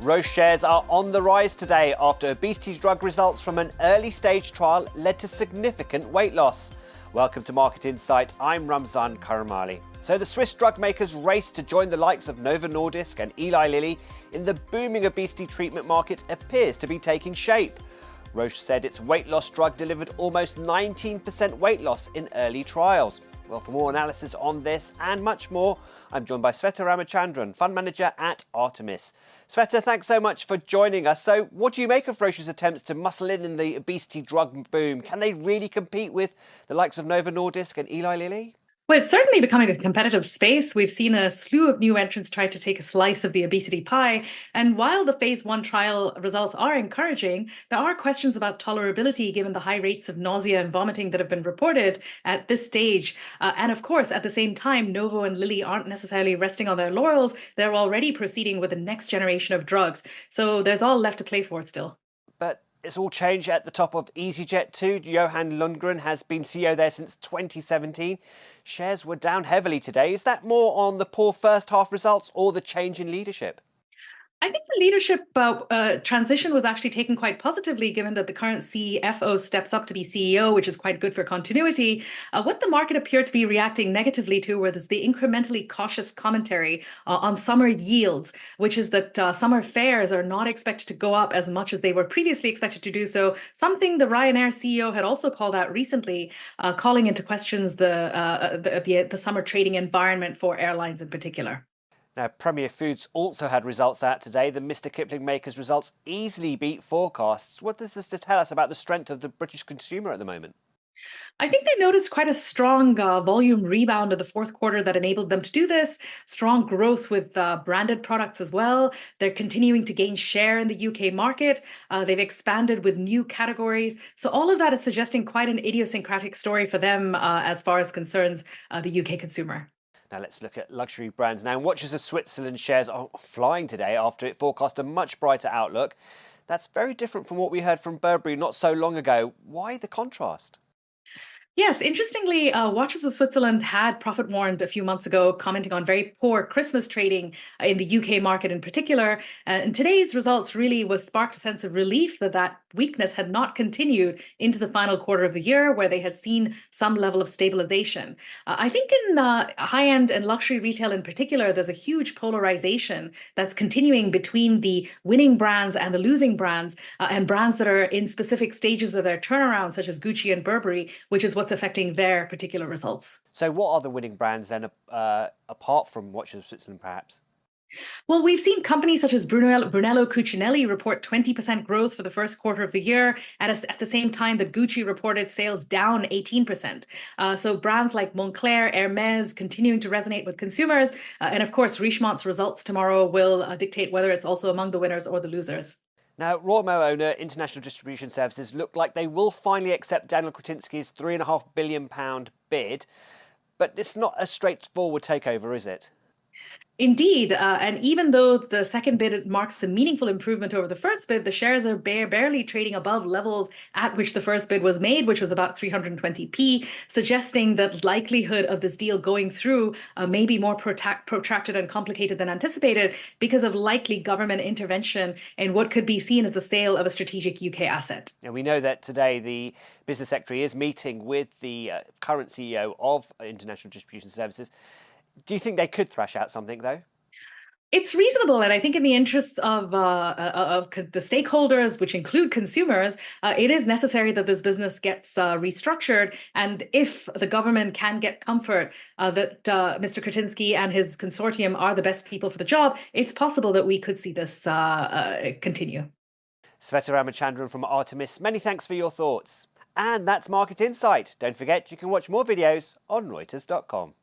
Roche shares are on the rise today after obesity drug results from an early stage trial led to significant weight loss. Welcome to Market Insight, I'm Ramzan Karamali. So the Swiss drug makers race to join the likes of Novo Nordisk and Eli Lilly in the booming obesity treatment market appears to be taking shape. Roche said its weight loss drug delivered almost 19% weight loss in early trials. Well, for more analysis on this and much more, I'm joined by Swetha Ramachandran, fund manager at Artemis. Swetha, thanks so much for joining us. So what do you make of Roche's attempts to muscle in the obesity drug boom? Can they really compete with the likes of Novo Nordisk and Eli Lilly? Well, it's certainly becoming a competitive space. We've seen a slew of new entrants try to take a slice of the obesity pie. And while the phase 1 trial results are encouraging, there are questions about tolerability given the high rates of nausea and vomiting that have been reported at this stage. And of course, at the same time, Novo and Lilly aren't necessarily resting on their laurels. They're already proceeding with the next generation of drugs. So there's all left to play for still. But it's all changed at the top of EasyJet too. Johan Lundgren has been CEO there since 2017. Shares were down heavily today. Is that more on the poor first half results or the change in leadership? I think the leadership transition was actually taken quite positively, given that the current CFO steps up to be CEO, which is quite good for continuity. What the market appeared to be reacting negatively to was the incrementally cautious commentary on summer yields, which is that summer fares are not expected to go up as much as they were previously expected to do so, something the Ryanair CEO had also called out recently, calling into questions the summer trading environment for airlines in particular. Now, Premier Foods also had results out today. The Mr. Kipling makers' results easily beat forecasts. What does this tell us about the strength of the British consumer at the moment? I think they noticed quite a strong volume rebound of the fourth quarter that enabled them to do this. Strong growth with branded products as well. They're continuing to gain share in the UK market. They've expanded with new categories. So all of that is suggesting quite an idiosyncratic story for them as far as concerns the UK consumer. Now let's look at luxury brands now. Watches of Switzerland shares are flying today after it forecast a much brighter outlook. That's very different from what we heard from Burberry not so long ago. Why the contrast? Yes, interestingly, Watches of Switzerland had profit warned a few months ago, commenting on very poor Christmas trading in the UK market in particular. And today's results really was sparked a sense of relief that that weakness had not continued into the final quarter of the year, where they had seen some level of stabilization. I think in high-end and luxury retail in particular, there's a huge polarization that's continuing between the winning brands and the losing brands, and brands that are in specific stages of their turnaround, such as Gucci and Burberry, which is what's affecting their particular results. So what are the winning brands then, apart from Watches of Switzerland perhaps? Well, we've seen companies such as Brunello Cucinelli report 20% growth for the first quarter of the year, at the same time that Gucci reported sales down 18%. So brands like Moncler, Hermes continuing to resonate with consumers. And of course, Richemont's results tomorrow will dictate whether it's also among the winners or the losers. Now, Royal Mail owner International Distribution Services look like they will finally accept Daniel Kretinsky's £3.5 billion bid, but it's not a straightforward takeover, is it? Indeed, and even though the second bid marks a meaningful improvement over the first bid, the shares are barely trading above levels at which the first bid was made, which was about 320p, suggesting that likelihood of this deal going through may be more protracted and complicated than anticipated because of likely government intervention in what could be seen as the sale of a strategic UK asset. And we know that today the business secretary is meeting with the current CEO of International Distribution Services. Do you think they could thrash out something, though? It's reasonable, and I think in the interests of the stakeholders, which include consumers, it is necessary that this business gets restructured. And if the government can get comfort that Mr. Kretinsky and his consortium are the best people for the job, it's possible that we could see this continue. Swetha Ramachandran from Artemis, many thanks for your thoughts. And that's Market Insight. Don't forget you can watch more videos on Reuters.com.